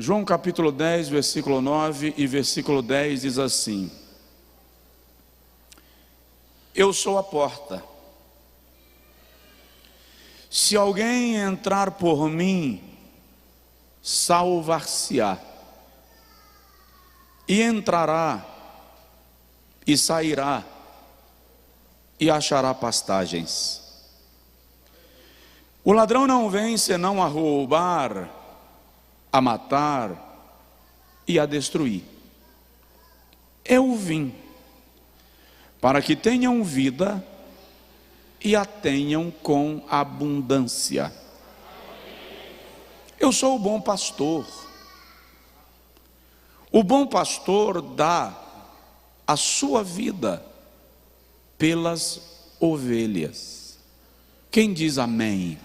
João capítulo 10, versículo 9 e versículo 10 diz assim: Eu sou a porta. Se alguém entrar por mim, salvar-se-á. E entrará, e sairá, e achará pastagens. O ladrão não vem senão a roubar, a matar e a destruir. Eu vim para que tenham vida e a tenham com abundância. Eu sou o bom pastor. O bom pastor dá a sua vida pelas ovelhas. Quem diz amém?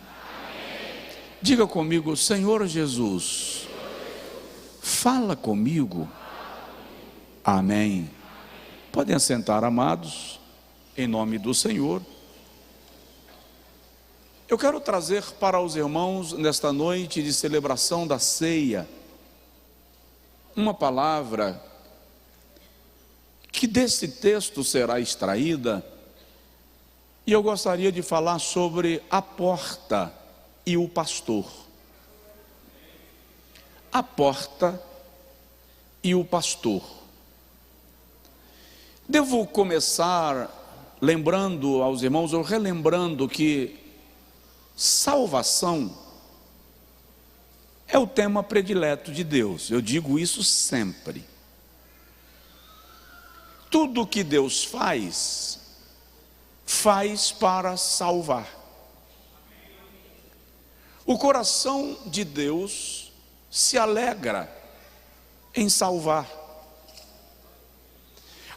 Diga comigo: Senhor Jesus, fala comigo. Amém. Podem assentar, amados, em nome do Senhor. Eu quero trazer para os irmãos, nesta noite de celebração da ceia, uma palavra que desse texto será extraída, e eu gostaria de falar sobre a porta e o pastor. A porta e o pastor. Devo começar lembrando aos irmãos, ou relembrando, que salvação é o tema predileto de Deus. Eu digo isso sempre. Tudo que Deus faz, faz para salvar. O coração de Deus se alegra em salvar.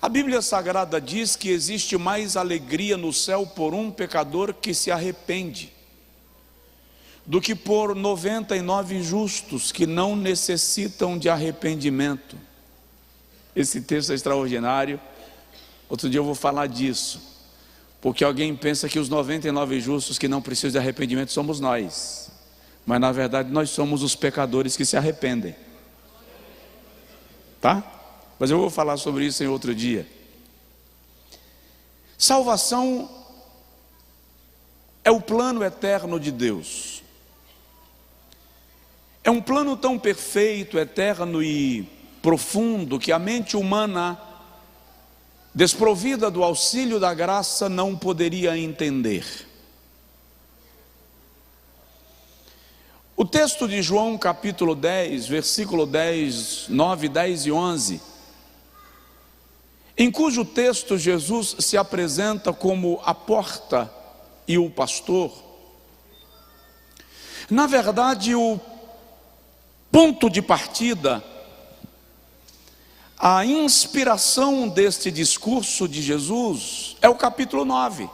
A Bíblia Sagrada diz que existe mais alegria no céu por um pecador que se arrepende, do que por 99 justos que não necessitam de arrependimento. Esse texto é extraordinário. Outro dia eu vou falar disso, porque alguém pensa que os 99 justos que não precisam de arrependimento somos nós, mas na verdade nós somos os pecadores que se arrependem, tá? Mas eu vou falar sobre isso em outro dia. Salvação é o plano eterno de Deus. É um plano tão perfeito, eterno e profundo que a mente humana, desprovida do auxílio da graça, não poderia entender. O texto de João capítulo 10, versículo 10, 9, 10 e 11, em cujo texto Jesus se apresenta como a porta e o pastor. Na verdade, o ponto de partida, a inspiração deste discurso de Jesus é o capítulo 9.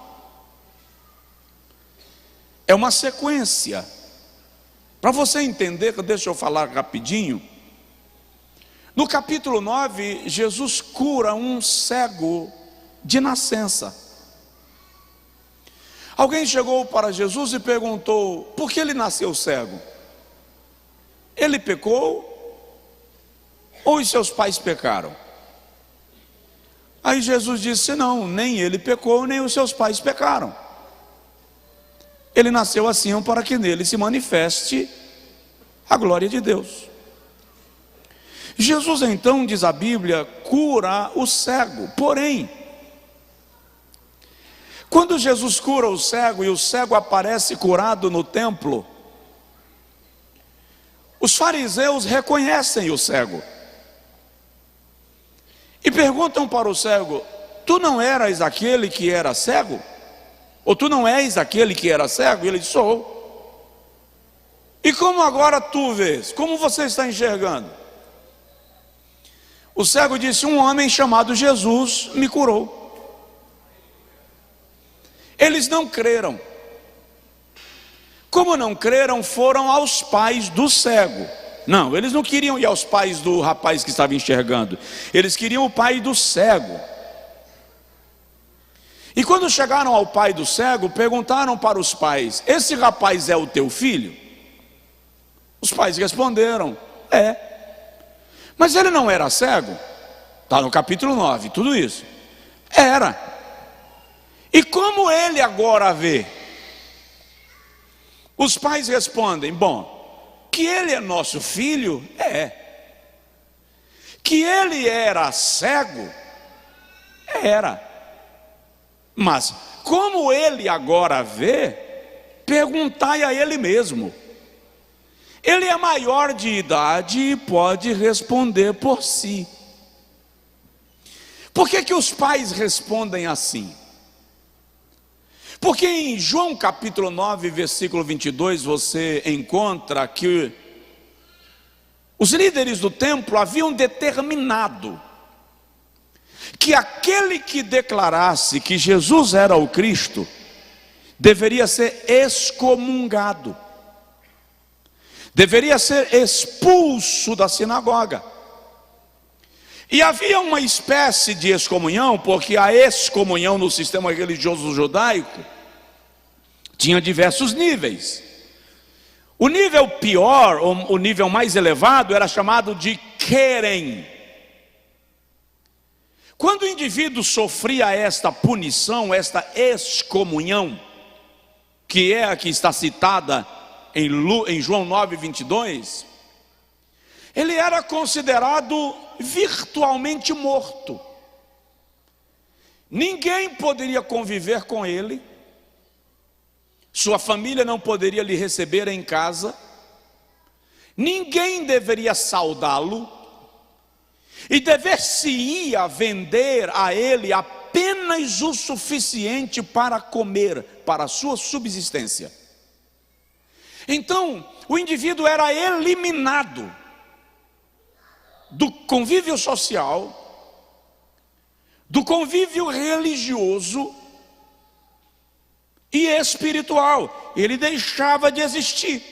É uma sequência. Para você entender, deixa eu falar rapidinho. No capítulo 9, Jesus cura um cego de nascença. Alguém chegou para Jesus e perguntou: por que ele nasceu cego? Ele pecou ou os seus pais pecaram? Aí Jesus disse: não, nem ele pecou, nem os seus pais pecaram. Ele nasceu assim para que nele se manifeste a glória de Deus. Jesus então, diz a Bíblia, cura o cego. Porém, quando Jesus cura o cego e o cego aparece curado no templo, os fariseus reconhecem o cego e perguntam para o cego: tu não eras aquele que era cego? Ou tu não és aquele que era cego? E ele diz: sou. E como agora tu vês? Como você está enxergando? O cego disse: um homem chamado Jesus me curou. Eles não creram. Como não creram, foram aos pais do cego. Não, eles não queriam ir aos pais do rapaz que estava enxergando. Eles queriam o pai do cego. E quando chegaram ao pai do cego, perguntaram para os pais: esse rapaz é o teu filho? Os pais responderam: é. Mas ele não era cego? Está no capítulo 9, tudo isso. Era. E como ele agora vê? Os pais respondem: bom, que ele é nosso filho, é. Que ele era cego, era. Mas como ele agora vê, perguntai a ele mesmo. Ele é maior de idade e pode responder por si. Por que os pais respondem assim? Porque em João capítulo 9, versículo 22, você encontra que os líderes do templo haviam determinado que aquele que declarasse que Jesus era o Cristo deveria ser excomungado, deveria ser expulso da sinagoga. E havia uma espécie de excomunhão, porque a excomunhão no sistema religioso judaico tinha diversos níveis. O nível pior, ou o nível mais elevado, era chamado de querem. Quando o indivíduo sofria esta punição, esta excomunhão, que é a que está citada em João 9, 22, ele era considerado virtualmente morto. Ninguém poderia conviver com ele, sua família não poderia lhe receber em casa, ninguém deveria saudá-lo, e dever-se-ia vender a ele apenas o suficiente para comer, para a sua subsistência. Então, o indivíduo era eliminado do convívio social, do convívio religioso e espiritual. Ele deixava de existir.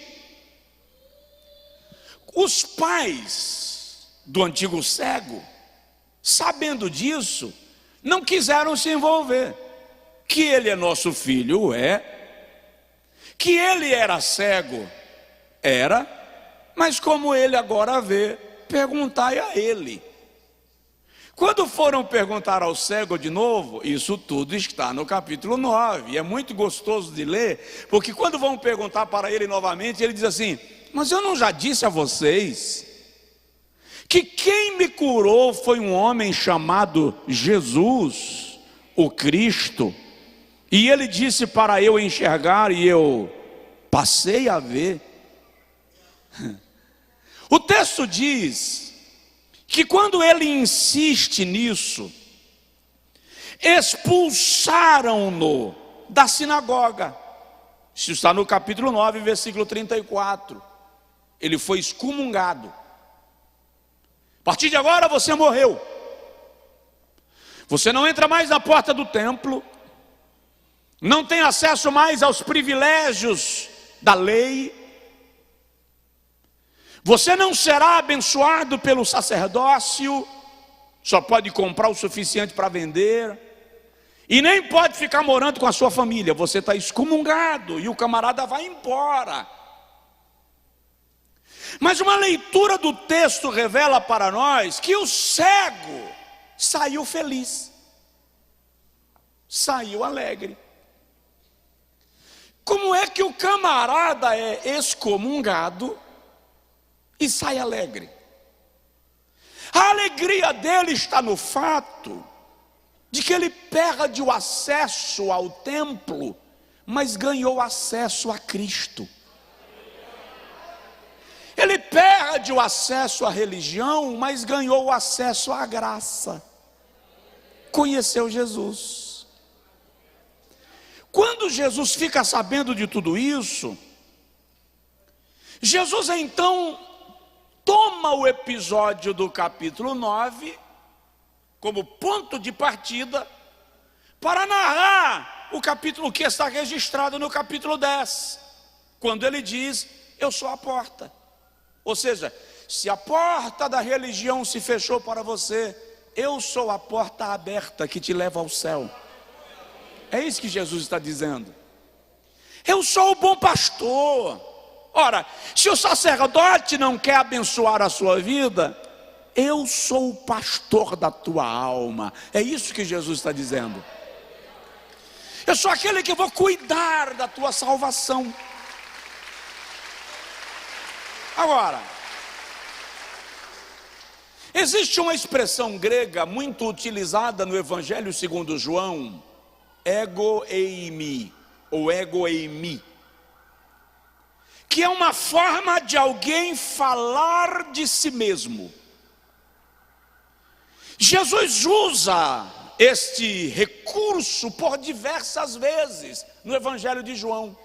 Os pais do antigo cego, sabendo disso, não quiseram se envolver. Que ele é nosso filho, é. Que ele era cego, era. Mas como ele agora vê, perguntai a ele. Quando foram perguntar ao cego de novo, isso tudo está no capítulo 9, e é muito gostoso de ler, porque quando vão perguntar para ele novamente, ele diz assim: mas eu não já disse a vocês que quem me curou foi um homem chamado Jesus, o Cristo, e ele disse para eu enxergar e eu passei a ver. O texto diz que quando ele insiste nisso, expulsaram-no da sinagoga. Isso está no capítulo 9, versículo 34. Ele foi excomungado. A partir de agora você morreu. Você não entra mais na porta do templo, não tem acesso mais aos privilégios da lei. Você não será abençoado pelo sacerdócio, só pode comprar o suficiente para vender, e nem pode ficar morando com a sua família. Você está excomungado e o camarada vai embora. Mas uma leitura do texto revela para nós que o cego saiu feliz, saiu alegre. Como é que o camarada é excomungado e sai alegre? A alegria dele está no fato de que ele perde o acesso ao templo, mas ganhou acesso a Cristo. Ele perde o acesso à religião, mas ganhou o acesso à graça. Conheceu Jesus. Quando Jesus fica sabendo de tudo isso, Jesus então toma o episódio do capítulo 9 como ponto de partida para narrar o capítulo que está registrado no capítulo 10, quando ele diz: eu sou a porta. Ou seja, se a porta da religião se fechou para você, eu sou a porta aberta que te leva ao céu. É isso que Jesus está dizendo. Eu sou o bom pastor. Ora, se o sacerdote não quer abençoar a sua vida, eu sou o pastor da tua alma. É isso que Jesus está dizendo. Eu sou aquele que vou cuidar da tua salvação. Agora, existe uma expressão grega muito utilizada no Evangelho segundo João, ego eimi, ou ego eimi, que é uma forma de alguém falar de si mesmo. Jesus usa este recurso por diversas vezes no Evangelho de João,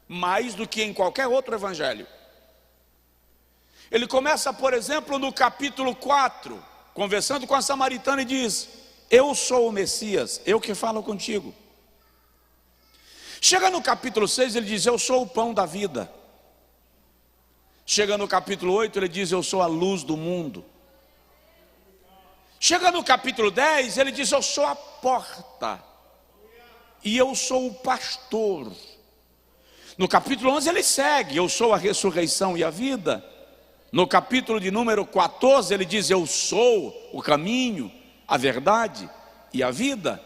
mais do que em qualquer outro evangelho. Ele começa, por exemplo, no capítulo 4, conversando com a samaritana e diz: eu sou o Messias, eu que falo contigo. Chega no capítulo 6, ele diz: eu sou o pão da vida. Chega no capítulo 8, ele diz: eu sou a luz do mundo. Chega no capítulo 10, ele diz: eu sou a porta, e eu sou o pastor. No capítulo 11 ele segue: eu sou a ressurreição e a vida. No capítulo de número 14 ele diz: eu sou o caminho, a verdade e a vida.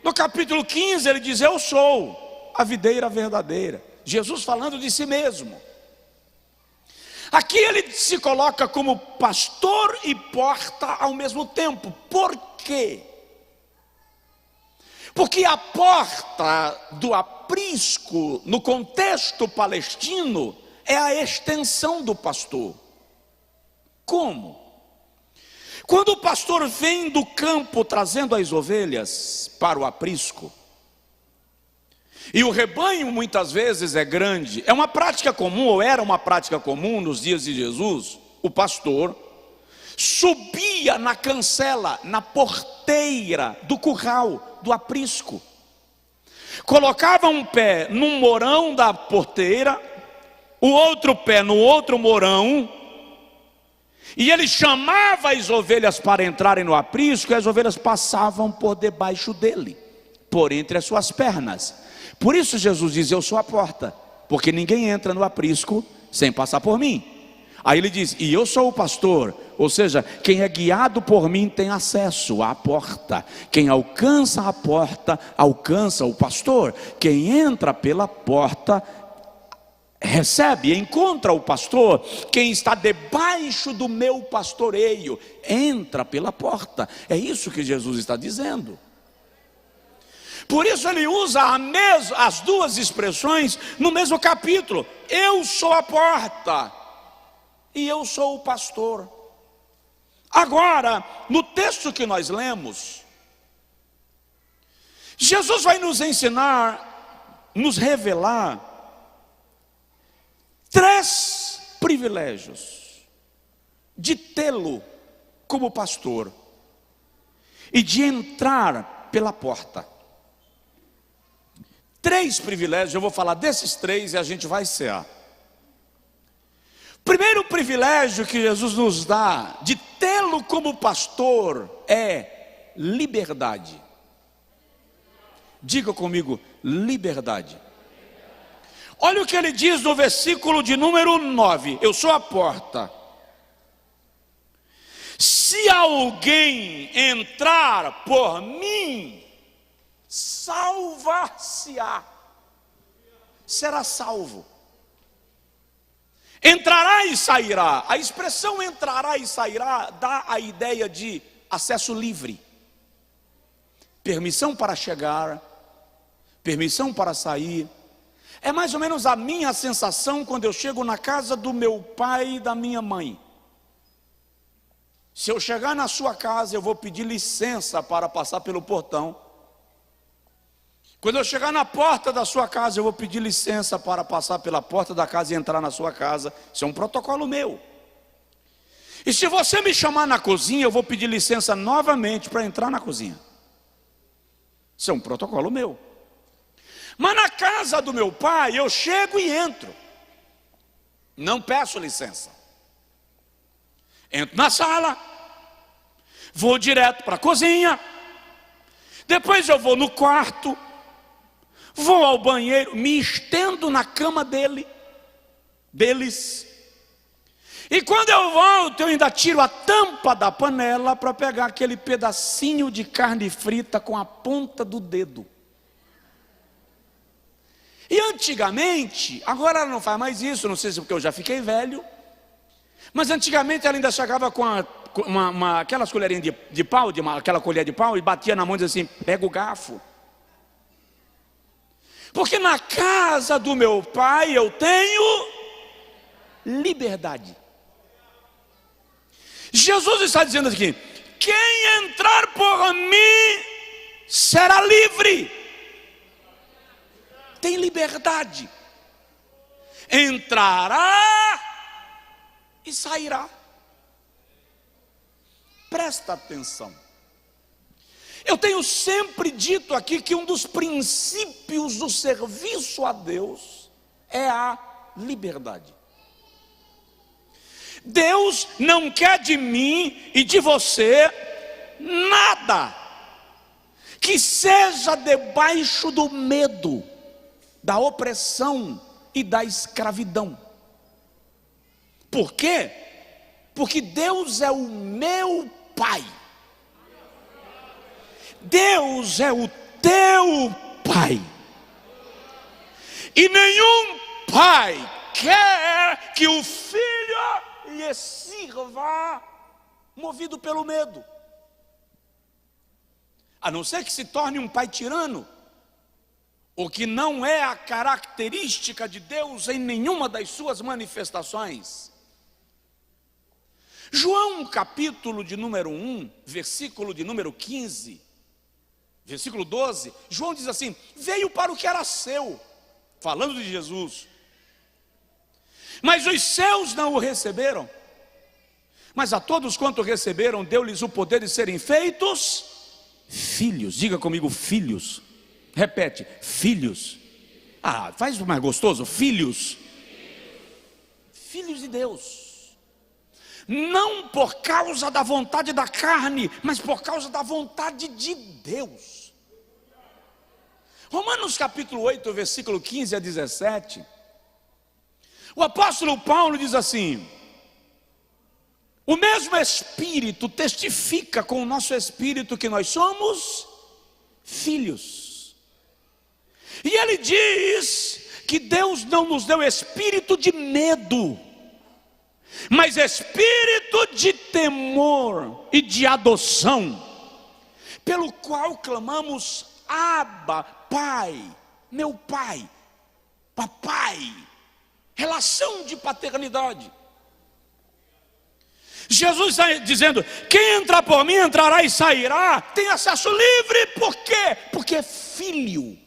No capítulo 15 ele diz: eu sou a videira verdadeira. Jesus falando de si mesmo. Aqui ele se coloca como pastor e porta ao mesmo tempo. Por quê? Porque a porta do aprisco, no contexto palestino, é a extensão do pastor. Como? Quando o pastor vem do campo trazendo as ovelhas para o aprisco, e o rebanho muitas vezes é grande, é uma prática comum, ou era uma prática comum nos dias de Jesus, o pastor subia na cancela, na porteira do curral, do aprisco, colocava um pé num morão da porteira, o outro pé no outro morão, e ele chamava as ovelhas para entrarem no aprisco, e as ovelhas passavam por debaixo dele, por entre as suas pernas. Por isso Jesus diz: eu sou a porta, porque ninguém entra no aprisco sem passar por mim. Aí ele diz: e eu sou o pastor, ou seja, quem é guiado por mim tem acesso à porta. Quem alcança a porta, alcança o pastor. Quem entra pela porta, recebe, encontra o pastor. Quem está debaixo do meu pastoreio, entra pela porta. É isso que Jesus está dizendo. Por isso ele usa as duas expressões no mesmo capítulo: eu sou a porta e eu sou o pastor. Agora, no texto que nós lemos, Jesus vai nos ensinar, nos revelar 3 privilégios de tê-lo como pastor e de entrar pela porta. 3 privilégios, eu vou falar desses 3 e a gente vai cear. Primeiro privilégio que Jesus nos dá de tê-lo como pastor é liberdade. Diga comigo: liberdade. Olha o que ele diz no versículo de número 9: eu sou a porta. Se alguém entrar por mim, salvar-se-á, será salvo. Entrará e sairá. A expressão entrará e sairá dá a ideia de acesso livre, permissão para chegar, permissão para sair. É mais ou menos a minha sensação quando eu chego na casa do meu pai e da minha mãe. Se eu chegar na sua casa, eu vou pedir licença para passar pelo portão. Quando eu chegar na porta da sua casa, eu vou pedir licença para passar pela porta da casa e entrar na sua casa. Isso é um protocolo meu. E se você me chamar na cozinha, eu vou pedir licença novamente para entrar na cozinha. Isso é um protocolo meu. Mas na casa do meu pai, eu chego e entro. Não peço licença. Entro na sala, vou direto para a cozinha, depois eu vou no quarto, vou ao banheiro, me estendo na cama deles, E quando eu volto, eu ainda tiro a tampa da panela para pegar aquele pedacinho de carne frita com a ponta do dedo. E antigamente, agora ela não faz mais isso, não sei se porque eu já fiquei velho, mas antigamente ela ainda chegava com aquelas colherinhas de pau, aquela colher de pau, e batia na mão e dizia assim: pega o garfo. Porque na casa do meu pai eu tenho liberdade. Jesus está dizendo aqui: quem entrar por mim será livre. Tem liberdade. Entrará e sairá. Presta atenção. Eu tenho sempre dito aqui que um dos princípios do serviço a Deus é a liberdade. Deus não quer de mim e de você nada que seja debaixo do medo, da opressão e da escravidão. Por quê? Porque Deus é o meu Pai. Deus é o teu Pai. E nenhum pai quer que o filho lhe sirva movido pelo medo. A não ser que se torne um pai tirano, o que não é a característica de Deus em nenhuma das suas manifestações. João capítulo de número 1, versículo de número 15, versículo 12, João diz assim: veio para o que era seu, falando de Jesus, mas os seus não o receberam. Mas a todos quanto receberam, deu-lhes o poder de serem feitos filhos. Diga comigo, filhos. Repete, filhos. Ah, faz mais gostoso, filhos. Filhos de Deus. Não por causa da vontade da carne, mas por causa da vontade de Deus. Romanos capítulo 8, versículo 15 a 17. O apóstolo Paulo diz assim: o mesmo Espírito testifica com o nosso Espírito que nós somos filhos. E ele diz que Deus não nos deu espírito de medo, mas espírito de temor e de adoção, pelo qual clamamos: Abba, Pai, meu Pai, papai. Relação de paternidade. Jesus está dizendo: quem entrar por mim entrará e sairá, tem acesso livre. Por quê? Porque é filho.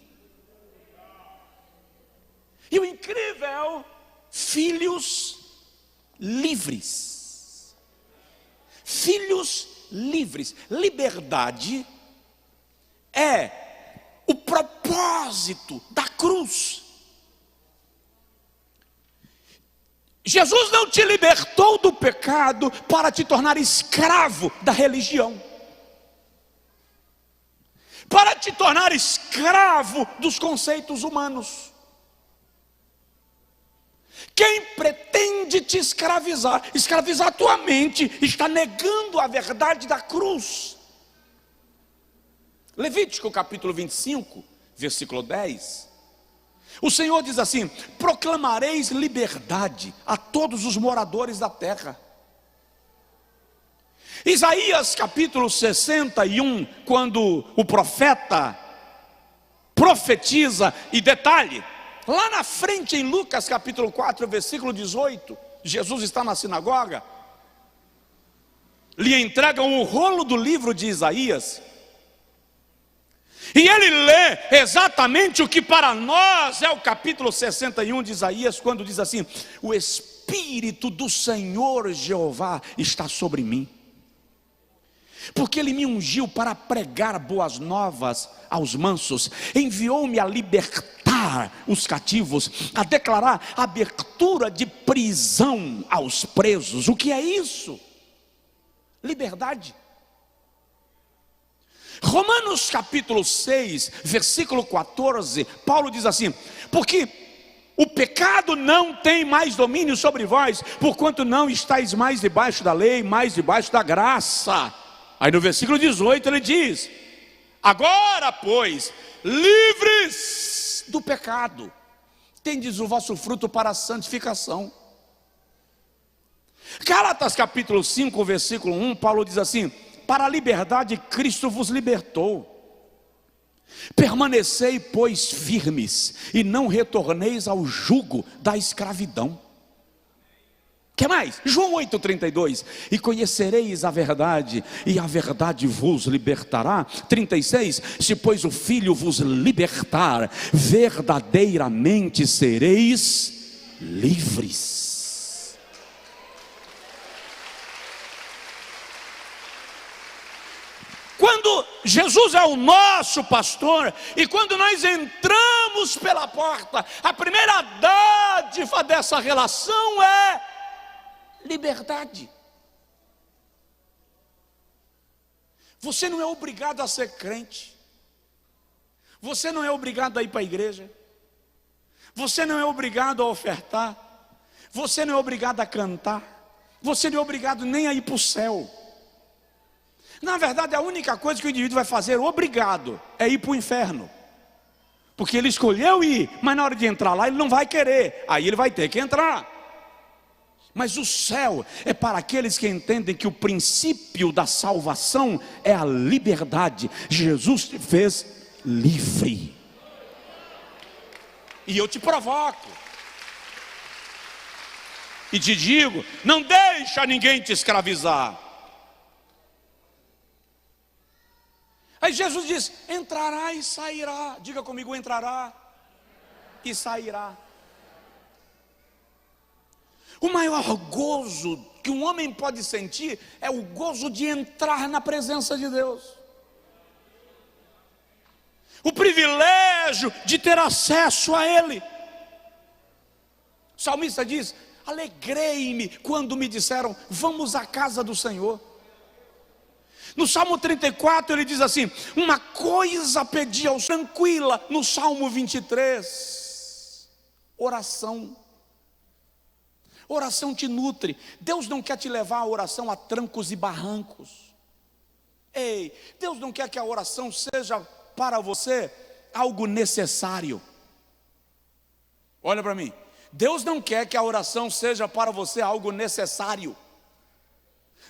E o incrível, filhos livres. Filhos livres. Liberdade é o propósito da cruz. Jesus não te libertou do pecado para te tornar escravo da religião, para te tornar escravo dos conceitos humanos. Quem pretende te escravizar a tua mente, está negando a verdade da cruz. Levítico capítulo 25, versículo 10. O Senhor diz assim: proclamareis liberdade a todos os moradores da terra. Isaías capítulo 61, quando o profeta profetiza, e detalhe, lá na frente em Lucas capítulo 4, versículo 18, Jesus está na sinagoga, lhe entregam o rolo do livro de Isaías, e ele lê exatamente o que para nós é o capítulo 61 de Isaías, quando diz assim: o Espírito do Senhor Jeová está sobre mim, porque ele me ungiu para pregar boas novas aos mansos, enviou-me a libertar os cativos, a declarar abertura de prisão aos presos. O que é isso? Liberdade. Romanos capítulo 6, versículo 14, Paulo diz assim: porque O pecado não tem mais domínio sobre vós, porquanto não estáis mais debaixo da lei, mais debaixo da graça. Aí no versículo 18 ele diz: agora, pois, livres do pecado, tendes o vosso fruto para a santificação. Gálatas capítulo 5, versículo 1, Paulo diz assim: para a liberdade Cristo vos libertou. Permanecei, pois, firmes, e não retorneis ao jugo da escravidão. Que mais? João 8,32, e conhecereis a verdade, e a verdade vos libertará. 36, se pois o Filho vos libertar, verdadeiramente sereis livres. Quando Jesus é o nosso pastor, e quando nós entramos pela porta, a primeira dádiva dessa relação é liberdade. Você não é obrigado a ser crente, você não é obrigado a ir para a igreja, você não é obrigado a ofertar, você não é obrigado a cantar, você não é obrigado nem a ir para o céu. Na verdade, a única coisa que o indivíduo vai fazer, obrigado, é ir para o inferno. Porque ele escolheu ir, mas na hora de entrar lá ele não vai querer, aí ele vai ter que entrar. Mas o céu é para aqueles que entendem que o princípio da salvação é a liberdade. Jesus te fez livre. E eu te provoco e te digo: não deixa ninguém te escravizar. Aí Jesus diz: entrará e sairá. Diga comigo: entrará e sairá. O maior gozo que um homem pode sentir é o gozo de entrar na presença de Deus. O privilégio de ter acesso a Ele. O salmista diz: alegrei-me quando me disseram, vamos à casa do Senhor. No Salmo 34 ele diz assim: uma coisa pedi ao Senhor, tranquila. No Salmo 23, oração. Oração te nutre. Deus não quer te levar a oração a trancos e barrancos. Ei, Deus não quer que a oração seja para você algo necessário. Olha para mim. Deus não quer que a oração seja para você algo necessário.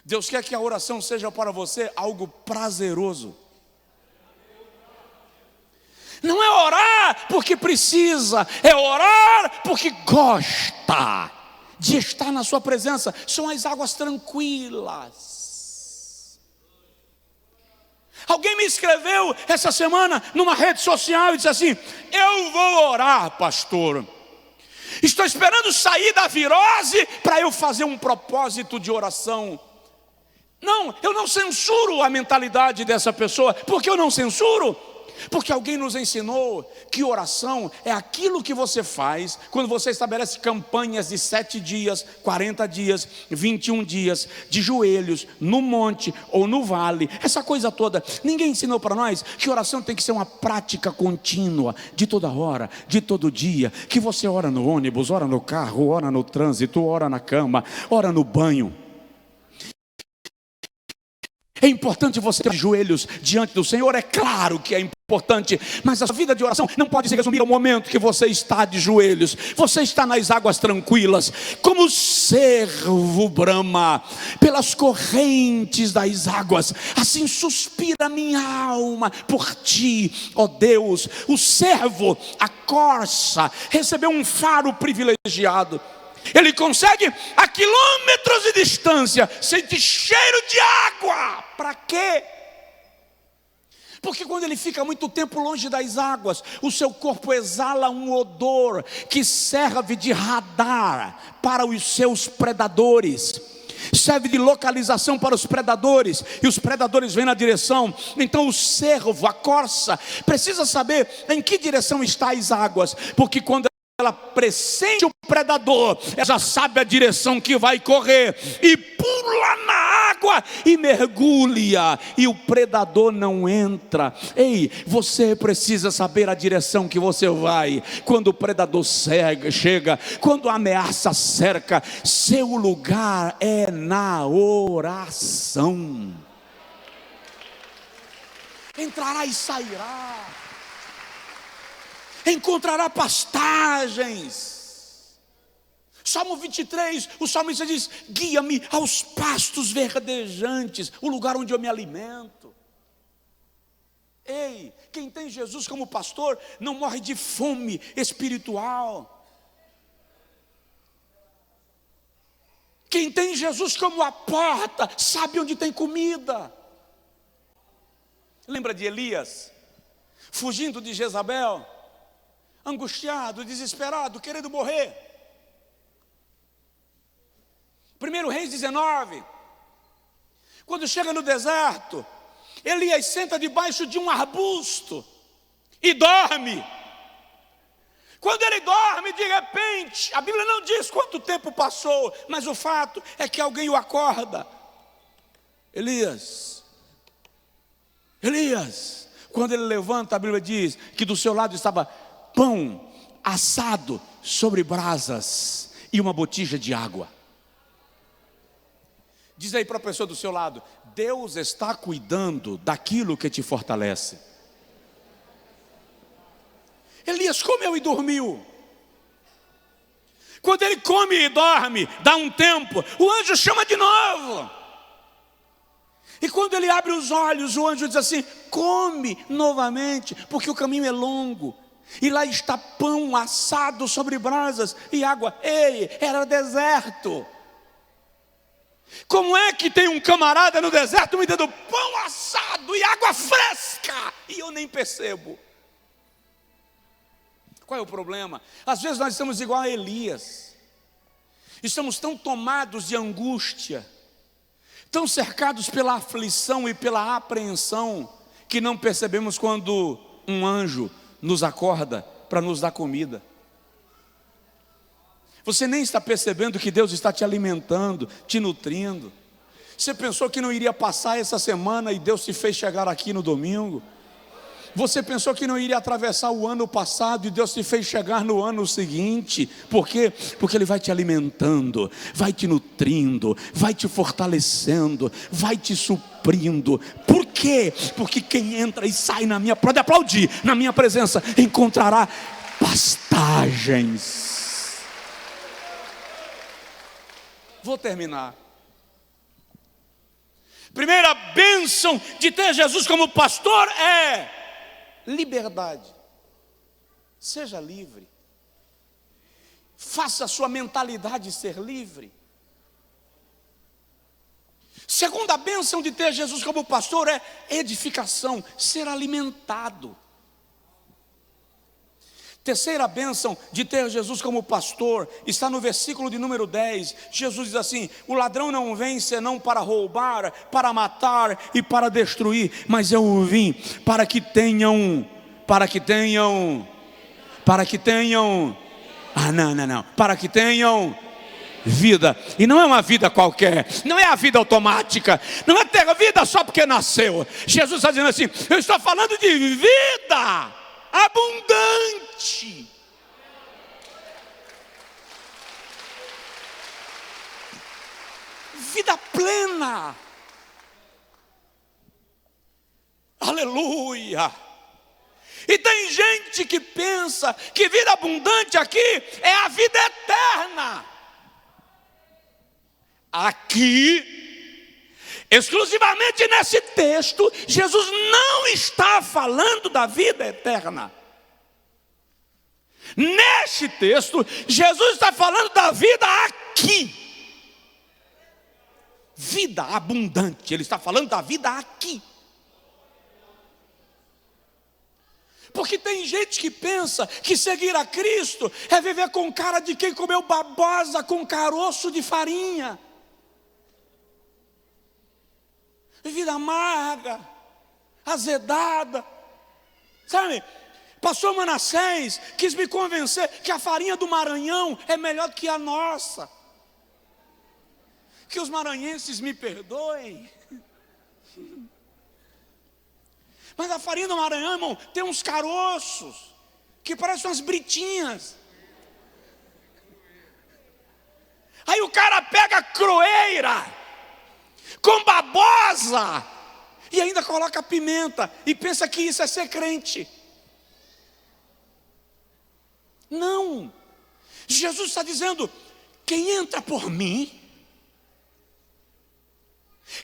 Deus quer que a oração seja para você algo prazeroso. Não é orar porque precisa, é orar porque gosta de estar na sua presença. São as águas tranquilas. Alguém me escreveu essa semana numa rede social e disse assim: eu vou orar, pastor. Estou esperando sair da virose para eu fazer um propósito de oração. Não, eu não censuro a mentalidade dessa pessoa. Por que eu não censuro? Porque alguém nos ensinou que oração é aquilo que você faz quando você estabelece campanhas de 7 dias, 40 dias, 21 dias, de joelhos, no monte ou no vale, essa coisa toda. Ninguém ensinou para nós que oração tem que ser uma prática contínua, de toda hora, de todo dia, que você ora no ônibus, ora no carro, ora no trânsito, ora na cama, ora no banho. É importante você ter joelhos diante do Senhor, é claro que é importante, mas a sua vida de oração não pode se resumir ao momento que você está de joelhos. Você está nas águas tranquilas, como o cervo brama pelas correntes das águas, assim suspira minha alma por ti, ó Deus. O cervo, a corça, recebeu um faro privilegiado. Ele consegue a quilômetros de distância sentir cheiro de água. Para quê? Porque quando ele fica muito tempo longe das águas, o seu corpo exala um odor que serve de radar para os seus predadores. Serve de localização para os predadores, e os predadores vêm na direção. Então o cervo, a corça, precisa saber em que direção estão as águas, porque quando ela pressente o predador, ela já sabe a direção que vai correr e pula na água água e mergulha, e o predador não entra. Ei, você precisa saber a direção que você vai. Quando o predador chega, quando a ameaça cerca, seu lugar é na oração. Entrará e sairá, encontrará pastagens. Salmo 23, o salmista diz: guia-me aos pastos verdejantes, o lugar onde eu me alimento. Ei, quem tem Jesus como pastor não morre de fome espiritual. Quem tem Jesus como a porta sabe onde tem comida. Lembra de Elias, fugindo de Jezabel, angustiado, desesperado, querendo morrer. 1 Reis 19, quando chega no deserto, Elias senta debaixo de um arbusto e dorme. Quando ele dorme, de repente, a Bíblia não diz quanto tempo passou, mas o fato é que alguém o acorda. Elias, quando ele levanta, a Bíblia diz que do seu lado estava pão assado sobre brasas e uma botija de água. Diz aí para a pessoa do seu lado: Deus está cuidando daquilo que te fortalece. Elias comeu e dormiu. Quando ele come e dorme, dá um tempo, o anjo chama de novo. E quando ele abre os olhos, o anjo diz assim: come novamente, porque o caminho é longo. E lá está pão assado sobre brasas e água. Ei, era deserto. Como é que tem um camarada no deserto me dando pão assado e água fresca e eu nem percebo? Qual é o problema? Às vezes nós estamos igual a Elias. Estamos tão tomados de angústia, tão cercados pela aflição e pela apreensão, que não percebemos quando um anjo nos acorda para nos dar comida. Você nem está percebendo que Deus está te alimentando, te nutrindo. Você pensou que não iria passar essa semana e Deus te fez chegar aqui no domingo. Você pensou que não iria atravessar o ano passado e Deus te fez chegar no ano seguinte. Por quê? Porque Ele vai te alimentando, vai te nutrindo, vai te fortalecendo, vai te suprindo. Por quê? Porque quem entra e sai pode aplaudir, na minha presença, encontrará pastagens. Vou terminar. Primeira bênção de ter Jesus como pastor é liberdade. Seja livre. Faça a sua mentalidade ser livre. Segunda bênção de ter Jesus como pastor é edificação, ser alimentado. Terceira bênção de ter Jesus como pastor está no versículo de número 10. Jesus diz assim: o ladrão não vem senão para roubar, para matar e para destruir, mas eu vim para que tenham, para que tenham vida. E não é uma vida qualquer, não é a vida automática, não é ter vida só porque nasceu. Jesus está dizendo assim: eu estou falando de vida abundante. Vida plena. Aleluia. E tem gente que pensa que vida abundante aqui é a vida eterna. Aqui, exclusivamente nesse texto, Jesus não está falando da vida eterna. Neste texto, Jesus está falando da vida aqui. Vida abundante, Ele está falando da vida aqui. Porque tem gente que pensa que seguir a Cristo é viver com cara de quem comeu babosa com caroço de farinha. Vida amarga, azedada. Sabe, pastor Manassés quis me convencer que a farinha do Maranhão é melhor do que a nossa. que os maranhenses me perdoem. Mas a farinha do Maranhão, irmão, tem uns caroços que parecem umas britinhas. Aí o cara pega croeira com babosa e ainda coloca pimenta e pensa que isso é ser crente. Não. Jesus está dizendo: quem entra por mim,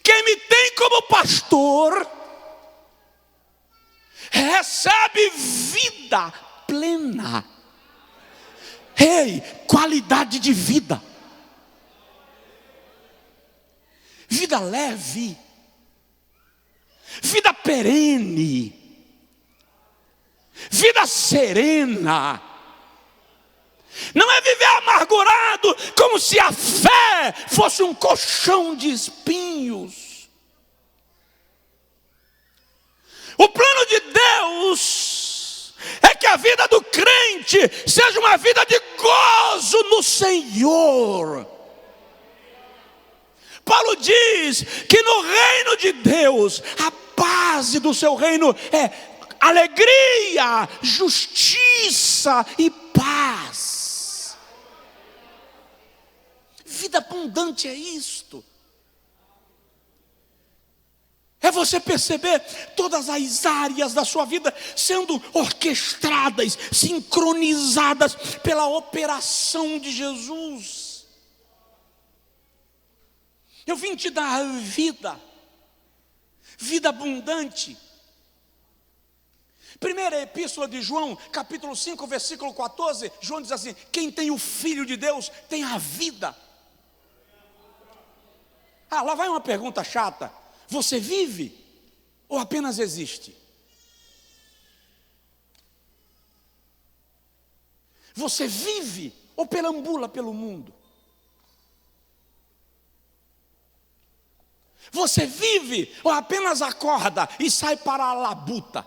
quem me tem como pastor, recebe vida plena. Ei, qualidade de vida. Vida leve, vida perene, vida serena. Não é viver amargurado como se a fé fosse um colchão de espinhos. O plano de Deus é que a vida do crente seja uma vida de gozo no Senhor. Paulo diz que no reino de Deus, a base do seu reino é alegria, justiça e paz. Vida abundante é isto. É você perceber todas as áreas da sua vida sendo orquestradas, sincronizadas pela operação de Jesus. Eu vim te dar vida, vida abundante. Primeira epístola de João, capítulo 5, versículo 14, João diz assim: quem tem o Filho de Deus tem a vida. Ah, lá vai uma pergunta chata: você vive ou apenas existe? Você vive ou perambula pelo mundo? Você vive ou apenas acorda e sai para a labuta?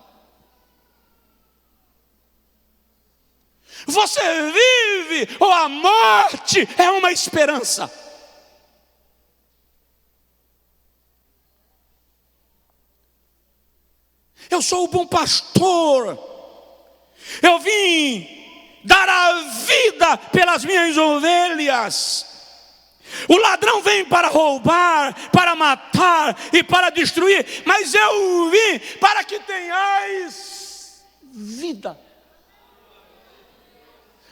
Você vive ou a morte é uma esperança? Eu sou o bom pastor. Eu vim dar a vida pelas minhas ovelhas. O ladrão vem para roubar, para matar e para destruir, mas eu vim para que tenhais vida.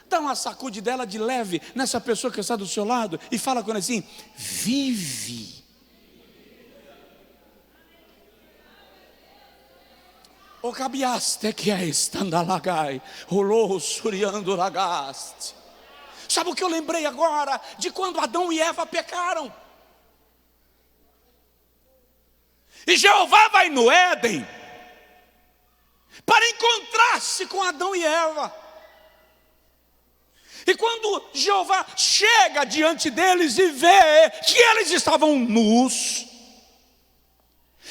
Dá uma sacudidela de leve nessa pessoa que está do seu lado e fala com ele assim: vive. O cabiaste que é estandalagai, rolou suriando lagaste. Sabe o que eu lembrei agora? De quando Adão e Eva pecaram. E Jeová vai no Éden para encontrar-se com Adão e Eva. E quando Jeová chega diante deles e vê que eles estavam nus,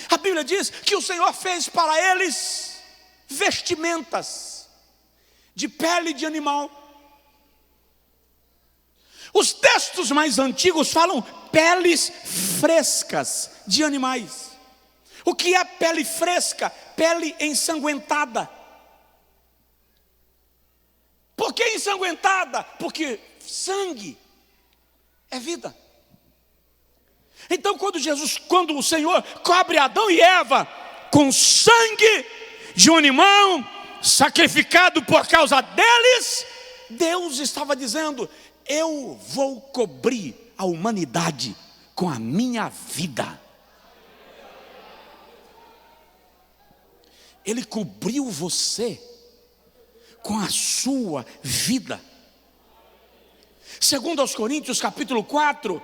a Bíblia diz que o Senhor fez para eles vestimentas de pele de animal. Os textos mais antigos falam peles frescas de animais. O que é pele fresca? Pele ensanguentada. Por que ensanguentada? Porque sangue é vida. Então quando o Senhor cobre Adão e Eva com sangue de um animal sacrificado por causa deles, Deus estava dizendo: eu vou cobrir a humanidade com a minha vida. Ele cobriu você com a sua vida. Segundo aos Coríntios, capítulo 4,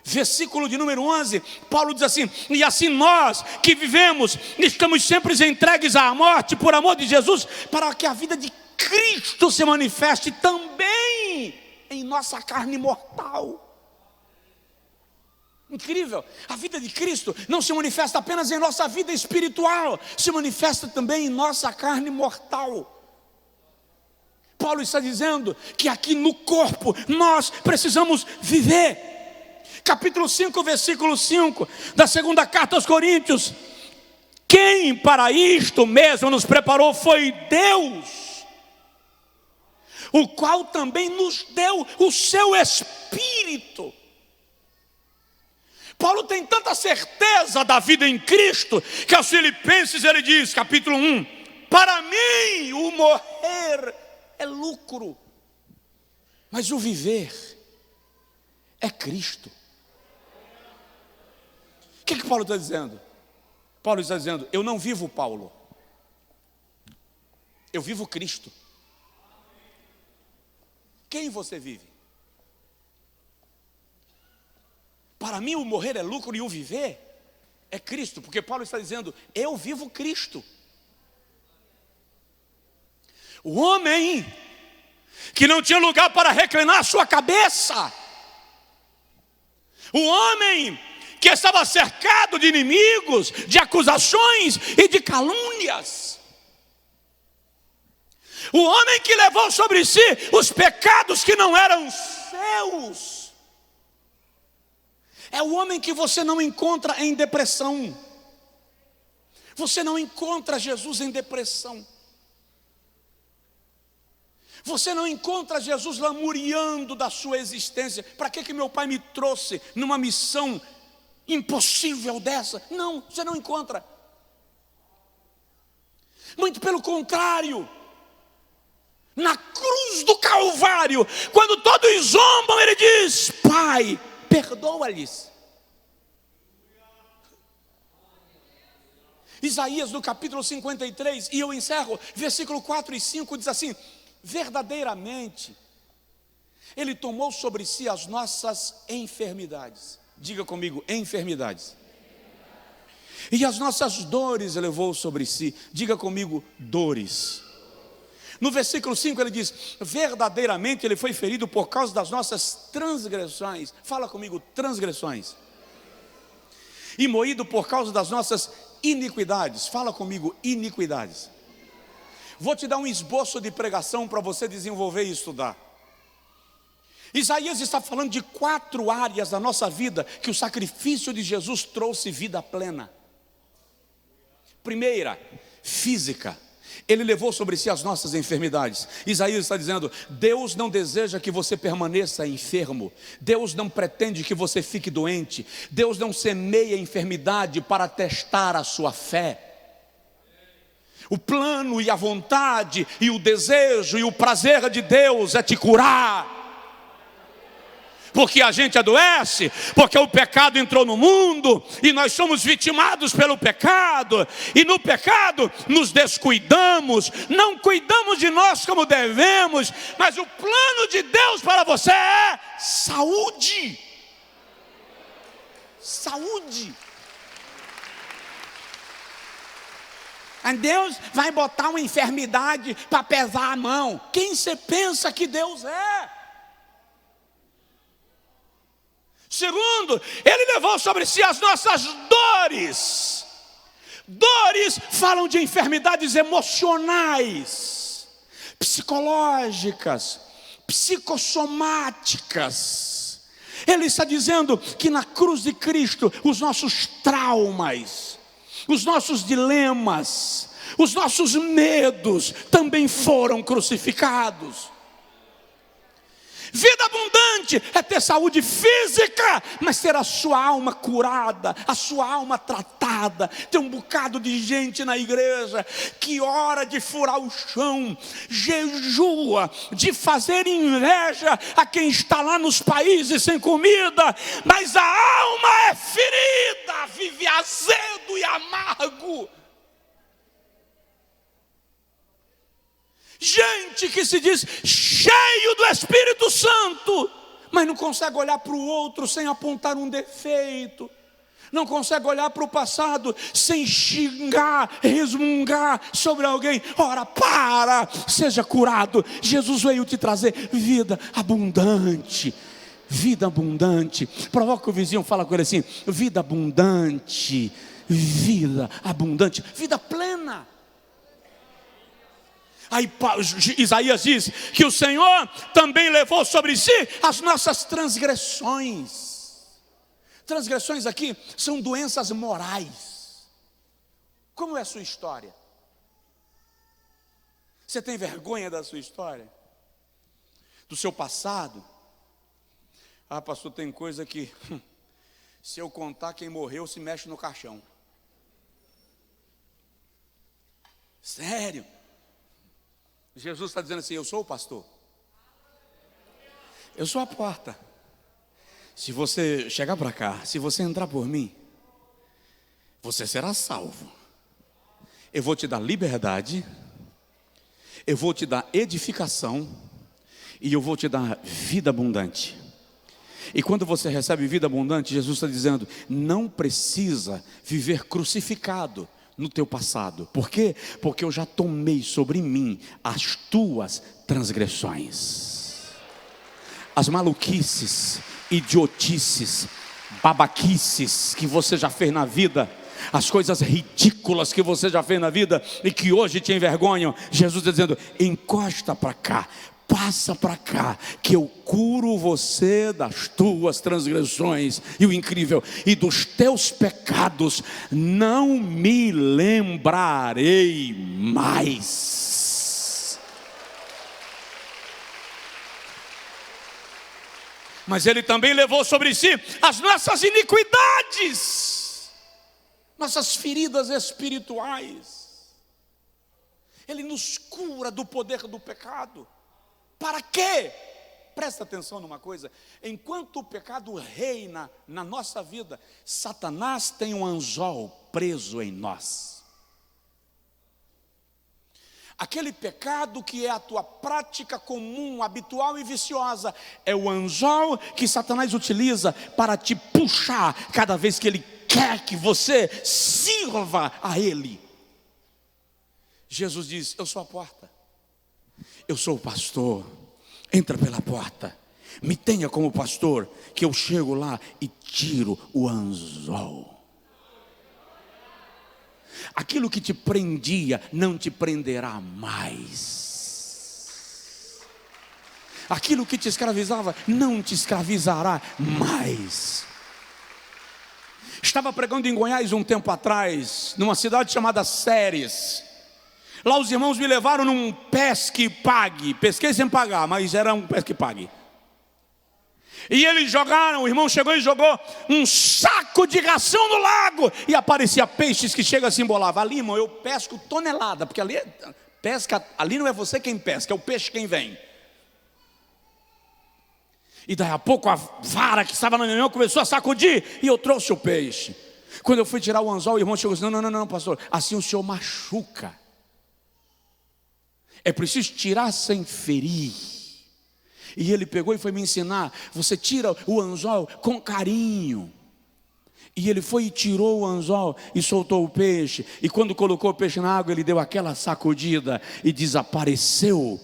versículo de número 11, Paulo diz assim: e assim nós que vivemos, estamos sempre entregues à morte por amor de Jesus, para que a vida de Cristo se manifeste também em nossa carne mortal. Incrível, a vida de Cristo não se manifesta apenas em nossa vida espiritual, se manifesta também em nossa carne mortal. Paulo está dizendo que aqui no corpo nós precisamos viver, Capítulo 5, versículo 5 da segunda carta aos Coríntios: quem para isto mesmo nos preparou foi Deus, o qual também nos deu o seu Espírito. Paulo tem tanta certeza da vida em Cristo, que aos Filipenses ele diz, capítulo 1, para mim o morrer é lucro, mas o viver é Cristo. O que Paulo está dizendo? Paulo está dizendo, eu não vivo Paulo, eu vivo Cristo. Quem você vive? Para mim o morrer é lucro e o viver é Cristo, porque Paulo está dizendo, eu vivo Cristo. O homem que não tinha lugar para reclinar a sua cabeça, o homem que estava cercado de inimigos, de acusações e de calúnias, o homem que levou sobre si os pecados que não eram seus, é o homem que você não encontra em depressão. Você não encontra Jesus em depressão. Você não encontra Jesus lamuriando da sua existência. Para que meu pai me trouxe numa missão impossível dessa? Não, você não encontra. Muito pelo contrário. Na cruz do Calvário, quando todos zombam, ele diz, Pai, perdoa-lhes. Isaías no capítulo 53, e eu encerro, versículo 4 e 5, diz assim, verdadeiramente, Ele tomou sobre si as nossas enfermidades. Diga comigo, enfermidades. E as nossas dores levou sobre si. Diga comigo, dores. No versículo 5 ele diz, verdadeiramente ele foi ferido por causa das nossas transgressões. Fala comigo, transgressões. E moído por causa das nossas iniquidades. Fala comigo, iniquidades. Vou te dar um esboço de pregação para você desenvolver e estudar. Isaías está falando de 4 áreas da nossa vida que o sacrifício de Jesus trouxe vida plena. Primeira, física. Ele levou sobre si as nossas enfermidades. Isaías está dizendo, Deus não deseja que você permaneça enfermo. Deus não pretende que você fique doente. Deus não semeia enfermidade para testar a sua fé. O plano e a vontade e o desejo e o prazer de Deus é te curar. Porque a gente adoece, porque o pecado entrou no mundo e nós somos vitimados pelo pecado, e no pecado nos descuidamos, não cuidamos de nós como devemos, mas o plano de Deus para você é saúde. Saúde. E Deus vai botar uma enfermidade para pesar a mão. Quem você pensa que Deus é? Segundo, Ele levou sobre si as nossas dores. Dores falam de enfermidades emocionais, psicológicas, psicossomáticas. Ele está dizendo que na cruz de Cristo, os nossos traumas, os nossos dilemas, os nossos medos também foram crucificados. Vida abundante é ter saúde física, mas ter a sua alma curada, a sua alma tratada. Tem um bocado de gente na igreja que ora de furar o chão, jejua de fazer inveja a quem está lá nos países sem comida, mas a alma é ferida, vive azedo e amargo. Gente que se diz cheio do Espírito Santo, mas não consegue olhar para o outro sem apontar um defeito, não consegue olhar para o passado sem xingar, resmungar sobre alguém. Ora, seja curado. Jesus veio te trazer vida abundante. Vida abundante. Provoca o vizinho, fala com ele assim: vida abundante, vida abundante, vida plena. Aí Isaías diz que o Senhor também levou sobre si as nossas transgressões. Transgressões aqui são doenças morais. Como é a sua história? Você tem vergonha da sua história? Do seu passado? Ah, pastor, tem coisa que se eu contar, quem morreu se mexe no caixão. Sério? Jesus está dizendo assim: eu sou o pastor, eu sou a porta. Se você chegar para cá, se você entrar por mim, você será salvo. Eu vou te dar liberdade, eu vou te dar edificação e eu vou te dar vida abundante. E quando você recebe vida abundante, Jesus está dizendo: não precisa viver crucificado no teu passado. Por quê? Porque eu já tomei sobre mim as tuas transgressões, as maluquices, idiotices, babaquices que você já fez na vida, as coisas ridículas que você já fez na vida e que hoje te envergonham. Jesus está dizendo: encosta para cá, passa para cá, que eu curo você das tuas transgressões. E o incrível, e dos teus pecados não me lembrarei mais. Mas ele também levou sobre si as nossas iniquidades, nossas feridas espirituais. Ele nos cura do poder do pecado. Para quê? Presta atenção numa coisa: enquanto o pecado reina na nossa vida, Satanás tem um anzol preso em nós. Aquele pecado que é a tua prática comum, habitual e viciosa, é o anzol que Satanás utiliza para te puxar cada vez que ele quer que você sirva a ele. Jesus diz: eu sou a porta, eu sou o pastor, entra pela porta, me tenha como pastor, que eu chego lá e tiro o anzol. Aquilo que te prendia não te prenderá mais. Aquilo que te escravizava não te escravizará mais. Estava pregando em Goiás um tempo atrás, numa cidade chamada Séries. Lá os irmãos me levaram num pesque pague. Pesquei sem pagar, mas era um pesque pague. E eles jogaram, o irmão chegou e jogou um saco de ração no lago. E aparecia peixes que chega a se embolava. Ali, irmão, eu pesco tonelada, porque ali pesca, ali não é você quem pesca, é o peixe quem vem. E daí a pouco a vara que estava na minha mão começou a sacudir, e eu trouxe o peixe. Quando eu fui tirar o anzol, o irmão chegou assim: não, pastor, assim o senhor machuca. É preciso tirar sem ferir. E ele pegou e foi me ensinar: você tira o anzol com carinho. E ele foi e tirou o anzol e soltou o peixe. E quando colocou o peixe na água, ele deu aquela sacudida e desapareceu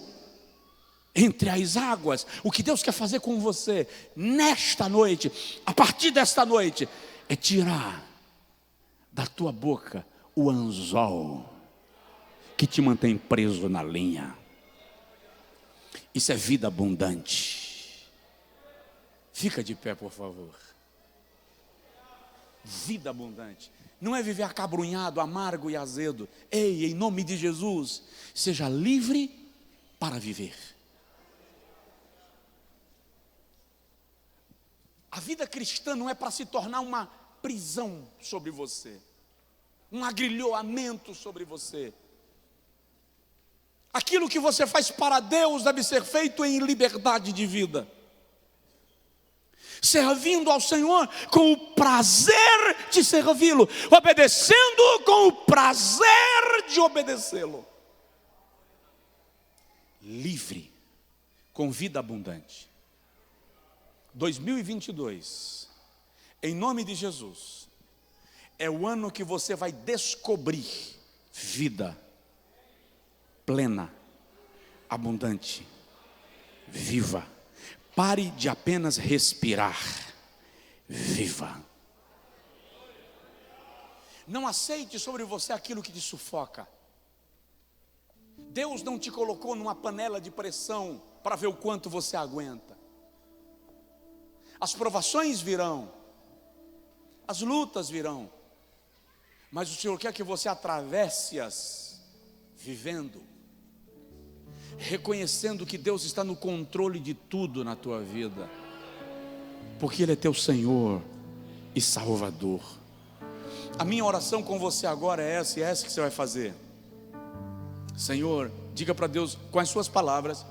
entre as águas. O que Deus quer fazer com você nesta noite, a partir desta noite, é tirar da tua boca o anzol que te mantém preso na linha. Isso é vida abundante. Fica de pé, por favor. Vida abundante não é viver acabrunhado, amargo e azedo. Ei, em nome de Jesus, seja livre para viver. A vida cristã não é para se tornar uma prisão sobre você, um agrilhoamento sobre você. Aquilo que você faz para Deus deve ser feito em liberdade de vida, servindo ao Senhor com o prazer de servi-lo, obedecendo com o prazer de obedecê-lo. Livre, com vida abundante. 2022, em nome de Jesus, é o ano que você vai descobrir vida plena, abundante, viva. Pare de apenas respirar, viva. Não aceite sobre você aquilo que te sufoca. Deus não te colocou numa panela de pressão para ver o quanto você aguenta. As provações virão, as lutas virão, mas o Senhor quer que você atravesse-as vivendo, reconhecendo que Deus está no controle de tudo na tua vida, porque Ele é teu Senhor e Salvador. A minha oração com você agora é essa, e é essa que você vai fazer. Senhor, diga para Deus com as suas palavras,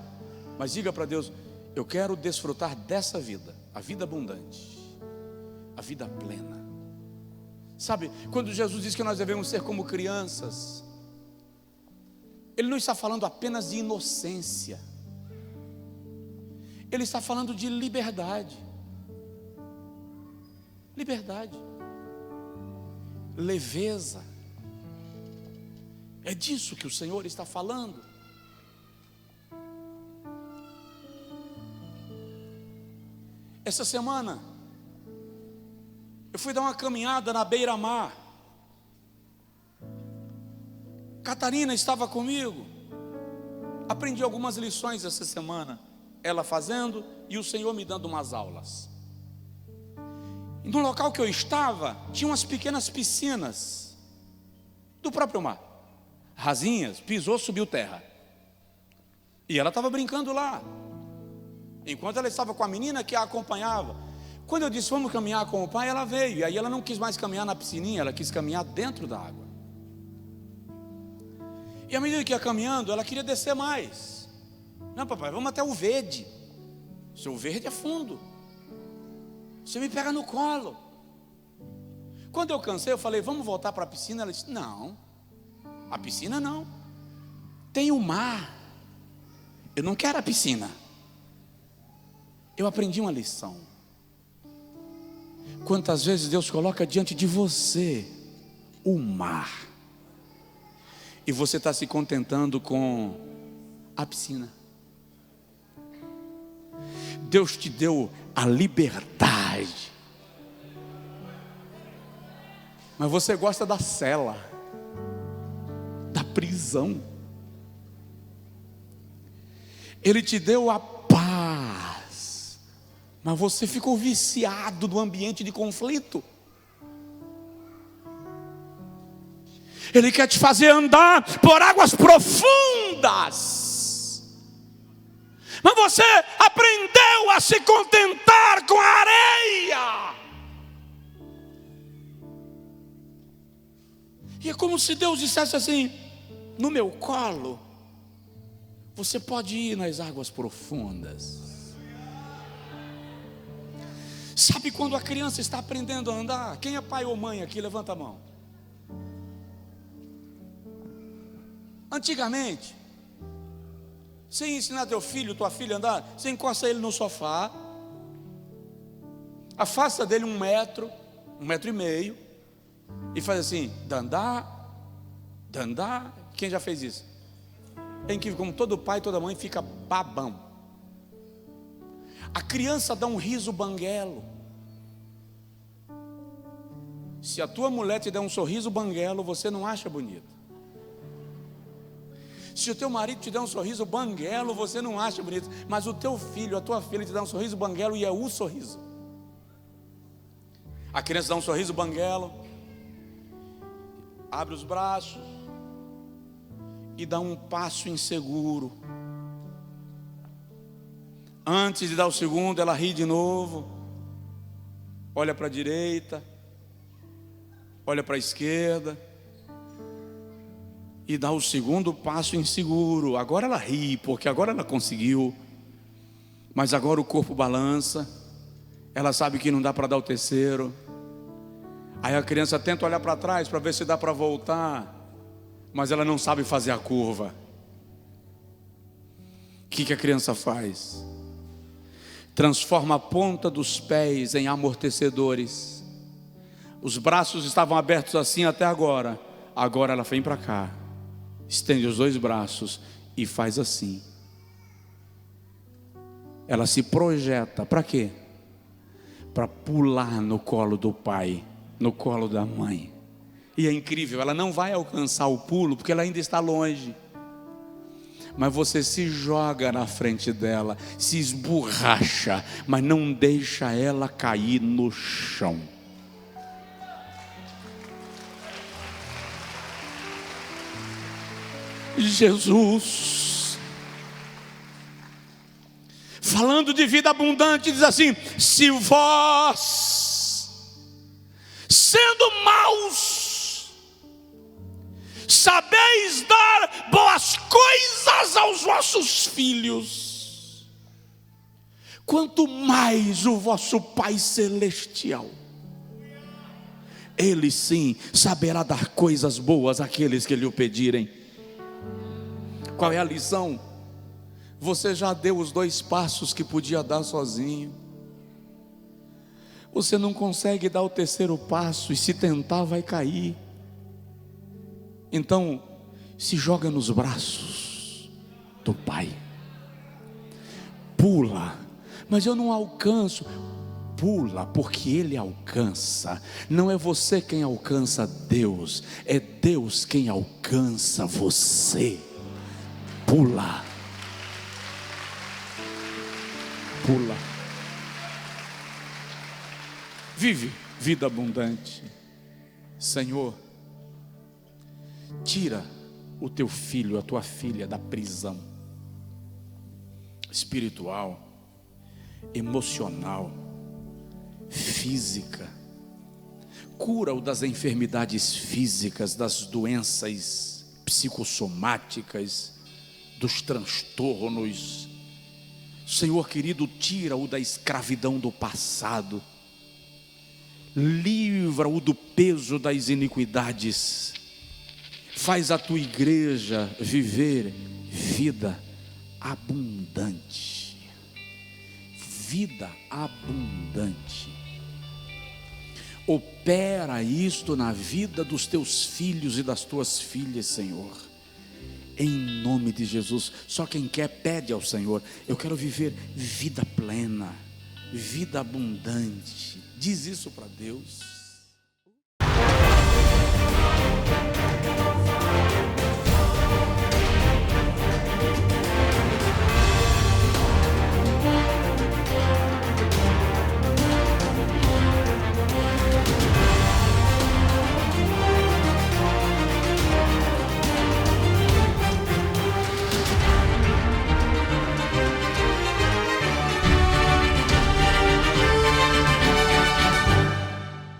mas diga para Deus: eu quero desfrutar dessa vida, a vida abundante, a vida plena. Sabe, quando Jesus diz que nós devemos ser como crianças, Ele não está falando apenas de inocência, Ele está falando de liberdade. Liberdade, leveza. É disso que o Senhor está falando. Essa semana eu fui dar uma caminhada na beira-mar. Catarina estava comigo. Aprendi algumas lições essa semana, ela fazendo e o Senhor me dando umas aulas. E no local que eu estava, tinha umas pequenas piscinas do próprio mar, rasinhas, pisou, subiu terra. E ela estava brincando lá, enquanto ela estava com a menina que a acompanhava. Quando eu disse: vamos caminhar com o pai, ela veio. E aí ela não quis mais caminhar na piscininha, ela quis caminhar dentro da água. E à medida que ia caminhando, ela queria descer mais. Não, papai, vamos até o verde. O seu verde é fundo, você me pega no colo. Quando eu cansei, eu falei: vamos voltar para a piscina? Ela disse: não, a piscina não, tem o mar, eu não quero a piscina. Eu aprendi uma lição. Quantas vezes Deus coloca diante de você o mar, e você está se contentando com a piscina. Deus te deu a liberdade, mas você gosta da cela, da prisão. Ele te deu a paz, mas você ficou viciado no ambiente de conflito. Ele quer te fazer andar por águas profundas, mas você aprendeu a se contentar com a areia. E é como se Deus dissesse assim: no meu colo você pode ir nas águas profundas. Sabe quando a criança está aprendendo a andar? Quem é pai ou mãe aqui? Levanta a mão. Antigamente, você ia ensinar teu filho, tua filha a andar, você encosta ele no sofá, afasta dele 1 metro, 1,5 metros, e faz assim: dandá, dandá. Quem já fez isso? Tem que, como todo pai e toda mãe, fica babão. A criança dá um riso banguelo. Se a tua mulher te der um sorriso banguelo, você não acha bonito. Se o teu marido te der um sorriso banguelo, você não acha bonito. Mas o teu filho, a tua filha te dá um sorriso banguelo, e é o sorriso. A criança dá um sorriso banguelo, abre os braços e dá um passo inseguro. Antes de dar o segundo, ela ri de novo, olha para a direita, olha para a esquerda, e dá o segundo passo inseguro. Agora ela ri, porque agora ela conseguiu, mas agora o corpo balança, ela sabe que não dá para dar o terceiro. Aí a criança tenta olhar para trás para ver se dá para voltar, mas ela não sabe fazer a curva. O que a criança faz? Transforma a ponta dos pés em amortecedores. Os braços estavam abertos assim até agora. Agora ela vem para cá, estende os 2 braços e faz assim. Ela se projeta, para quê? Para pular no colo do pai, no colo da mãe. E é incrível, ela não vai alcançar o pulo, porque ela ainda está longe. Mas você se joga na frente dela, se esborracha, mas não deixa ela cair no chão. Jesus. Falando de vida abundante, diz assim: se vós, sendo maus, sabeis dar boas coisas aos vossos filhos, quanto mais o vosso Pai Celestial, Ele sim saberá dar coisas boas àqueles que lhe o pedirem. Qual é a lição? Você já deu os 2 passos que podia dar sozinho. Você não consegue dar o 3º passo, e se tentar vai cair. Então, se joga nos braços do Pai. Pula, mas eu não alcanço. Pula, porque Ele alcança. Não é você quem alcança Deus, é Deus quem alcança você. Pula. Pula. Vive vida abundante. Senhor, tira o teu filho, a tua filha da prisão espiritual, emocional, física. Cura-o das enfermidades físicas, das doenças psicossomáticas, dos transtornos. Senhor querido, tira-o da escravidão do passado, livra-o do peso das iniquidades, faz a tua igreja viver vida abundante, vida abundante. Opera isto na vida dos teus filhos e das tuas filhas, Senhor, em nome de Jesus. Só quem quer pede ao Senhor: eu quero viver vida plena, vida abundante. Diz isso para Deus.